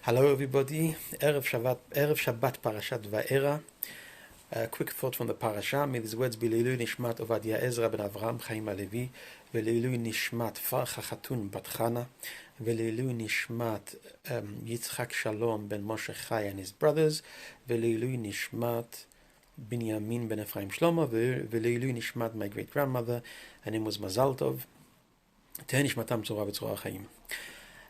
Hello everybody, Erev Shabbat Parashat Va'eira. A quick thought from the parasha. May these words be Leilui Nishmat Ovadia Ezra ben Avraham Chaim Alevi, Leilui Nishmat Farcha Chatun Bat Chana, Leilui Nishmat Yitzchak Shalom ben Moshe Chai and his brothers, Leilui Nishmat Binyamin ben Ephraim Shlomo, Leilui Nishmat my great grandmother, her name was Mazal Tov, Teh Nishmatam Tzorah V'Tzorah Chaim.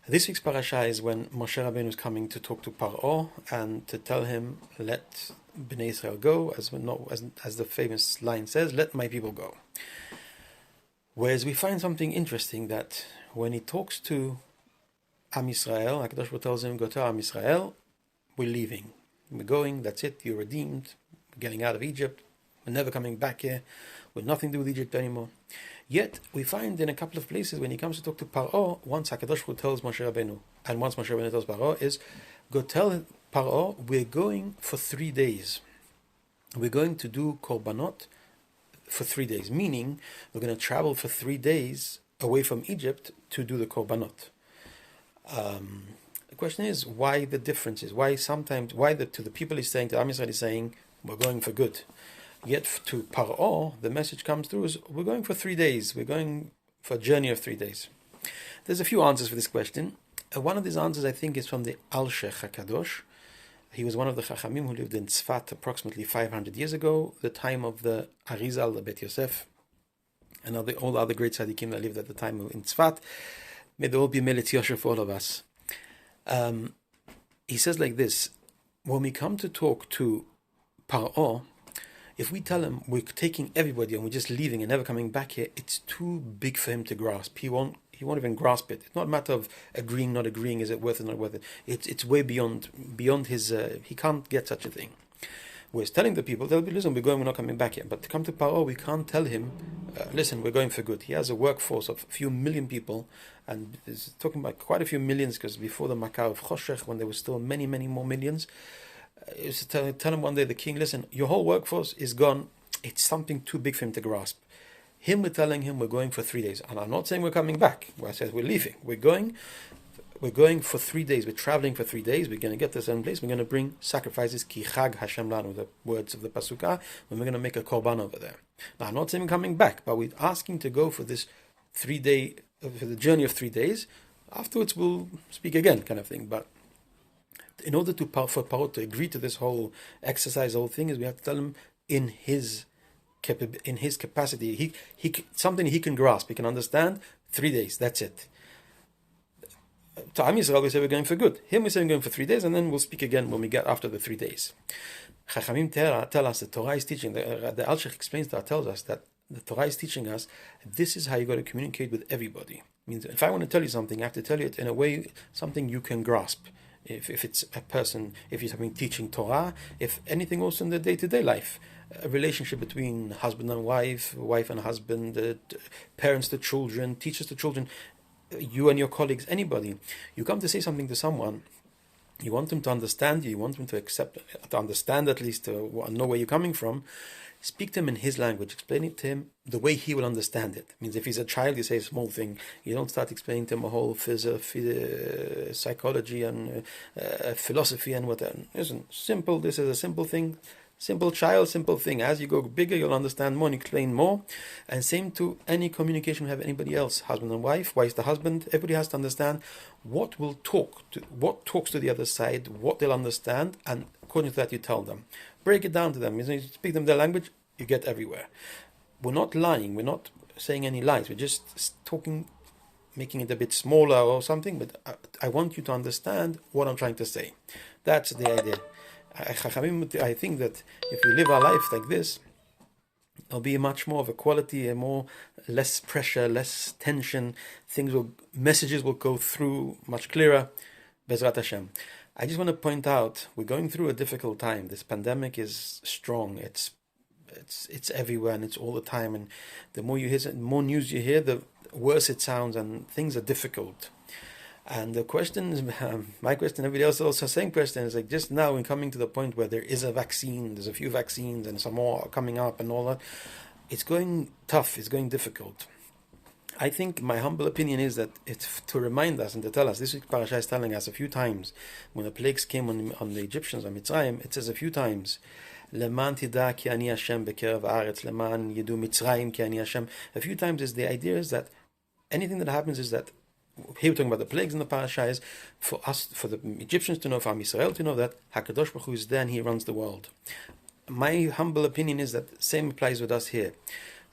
This week's parasha is when Moshe Rabbeinu is coming to talk to Paro and to tell him, let Bnei Israel go, as the famous line says, let my people go. Whereas we find something interesting that when he talks to Am Yisrael, HaKadosh Baruch Hu tells him, go to Am Yisrael, we're leaving. We're going, that's it, you're redeemed, we're getting out of Egypt, we're never coming back here, we're nothing to do with Egypt anymore. Yet, we find in a couple of places when he comes to talk to Paro, once HaKadosh Baruch Hu tells Moshe Rabbeinu, and once Moshe Rabbeinu tells Paro, is, go tell Paro, we're going for 3 days. We're going to do Korbanot for 3 days, meaning we're going to travel for 3 days away from Egypt to do the Korbanot. The question is, why the differences? To the people he's saying, to Am Yisrael he's saying, we're going for good. Yet to Paro, the message comes through is, we're going for 3 days. We're going for a journey of 3 days. There's a few answers for this question. One of these answers, I think, is from the Al-Sheikh HaKadosh. He was one of the Chachamim who lived in Tzfat approximately 500 years ago, the time of the Arizal, the Bet Yosef, and all the other great tzaddikim that lived at the time in Tzfat. May they all be Melet Yosher for all of us. He says like this, when we come to talk to Paro, if we tell him we're taking everybody and we're just leaving and never coming back here, it's too big for him to grasp. He won't even grasp it. It's not a matter of agreeing, not agreeing, is it worth it, not worth it. It's way beyond his, he can't get such a thing. Whereas telling the people, they'll be, listen, we're going, we're not coming back here. But to come to Paro, we can't tell him, listen, we're going for good. He has a workforce of a few million people, and he's talking about quite a few millions, because before the Makar of Choshech, when there was still many, many more millions, he used to tell him one day, the king, listen, your whole workforce is gone. It's something too big for him to grasp. We're telling him we're going for 3 days. And I'm not saying we're coming back. I said we're leaving. We're going for 3 days. We're traveling for 3 days. We're going to get to a certain place. We're going to bring sacrifices, ki chag Hashem lanu, the words of the Pasukah, and we're going to make a korban over there. Now, I'm not saying we're coming back, but we're asking to go for this 3 day, for the journey of 3 days. Afterwards, we'll speak again, kind of thing. But in order for Paro to agree to this whole exercise, the whole thing, is we have to tell him in his capacity, he something he can grasp, he can understand. 3 days, that's it. To Am Yisrael, we say we're going for good. Him, we say we're going for 3 days, and then we'll speak again when we get after the 3 days. Chachamim tell us the Torah is teaching. The Al-Sheikh explains that, tells us that the Torah is teaching us this is how you got to communicate with everybody. It means if I want to tell you something, I have to tell you it in a way, something you can grasp. If it's a person, if you're something teaching Torah, if anything also in the day-to-day life, a relationship between husband and wife and husband, parents to children, teachers to children, you and your colleagues, anybody. You come to say something to someone, you want them to understand you want them to accept, to understand at least, to know where you're coming from. Speak to him in his language. Explain it to him the way he will understand it. Means if he's a child, you say a small thing. You don't start explaining to him a whole psychology and philosophy and whatever. Listen, simple. This is a simple thing. Simple child, simple thing. As you go bigger, you'll understand more and explain more. And same to any communication we have with anybody else, husband and wife the husband. Everybody has to understand what talks to the other side, what they'll understand, and according to that you tell them. Break it down to them. You speak them their language, you get everywhere. We're not lying. We're not saying any lies. We're just talking, making it a bit smaller or something. But I want you to understand what I'm trying to say. That's the idea. I think that if we live our life like this, there'll be much more of a quality, less pressure, less tension. Messages will go through much clearer. Bezrat Hashem. I just want to point out, we're going through a difficult time. This pandemic is strong. It's everywhere and it's all the time. And the more news you hear, the worse it sounds, and things are difficult. And the question is, my question, everybody else also same question, is like just now we're coming to the point where there is a vaccine, there's a few vaccines and some more are coming up and all that. It's going tough, it's going difficult. I think my humble opinion is that it's to remind us and to tell us. This week's parasha is telling us a few times when the plagues came on the Egyptians, on Mitzrayim. It says a few times, "Leman tida ki ani Hashem bekerev haaretz, leman yedu Mitzrayim ki ani Hashem." A few times is the idea is that anything that happens is that here we're talking about the plagues in the parasha is for us, for the Egyptians to know, for Am Yisrael to know that Hakadosh Baruch Hu is there and He runs the world. My humble opinion is that the same applies with us here.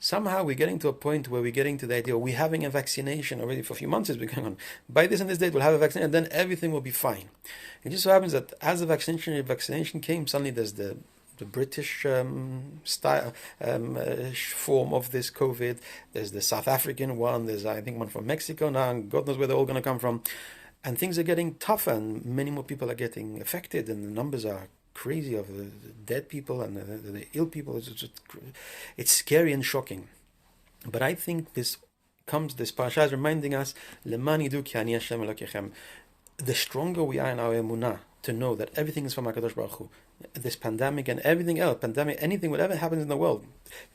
Somehow we're getting to a point where we're getting to the idea we're having a vaccination already for a few months. It's been going on. By this and this date, we'll have a vaccine, and then everything will be fine. It just so happens that as the vaccination came, suddenly there's the British style form of this COVID. There's the South African one. There's, I think, one from Mexico now, and God knows where they're all going to come from. And things are getting tougher, and many more people are getting affected, and the numbers are crazy of the dead people and the ill people. It's scary and shocking. But I think this parasha is reminding us, Leman yidu ki ani Hashem Elokechem. The stronger we are in our emunah, to know that everything is from HaKadosh Baruch Hu. This pandemic and everything else, anything, whatever happens in the world,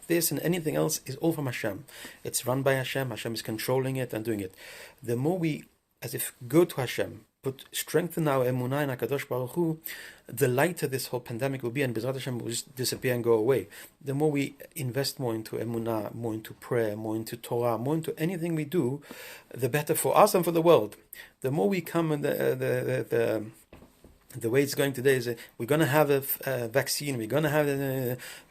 this and anything else is all from Hashem. It's run by Hashem. Hashem is controlling it and doing it. The more we, as if, go to Hashem, strengthen our emunah in HaKadosh Baruch Hu, the lighter this whole pandemic will be, and B'ezrat Hashem will just disappear and go away. The more we invest more into emunah, more into prayer, more into Torah, more into anything we do, the better for us and for the world. The more we come in the way it's going today is we're going to have a vaccine. We're going to have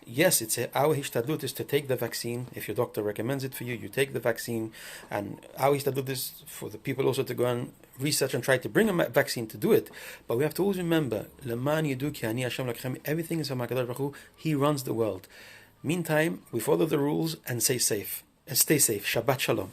yes, it's our hishtadlut is to take the vaccine. If your doctor recommends it for you, you take the vaccine. And our hishtadlut is for the people also to go and research and try to bring a vaccine to do it. But we have to always remember, Leman yidu ki ani Hashem Elokechem. Everything is from HaKadosh Baruch Hu. He runs the world. Meantime, we follow the rules and stay safe. Shabbat Shalom.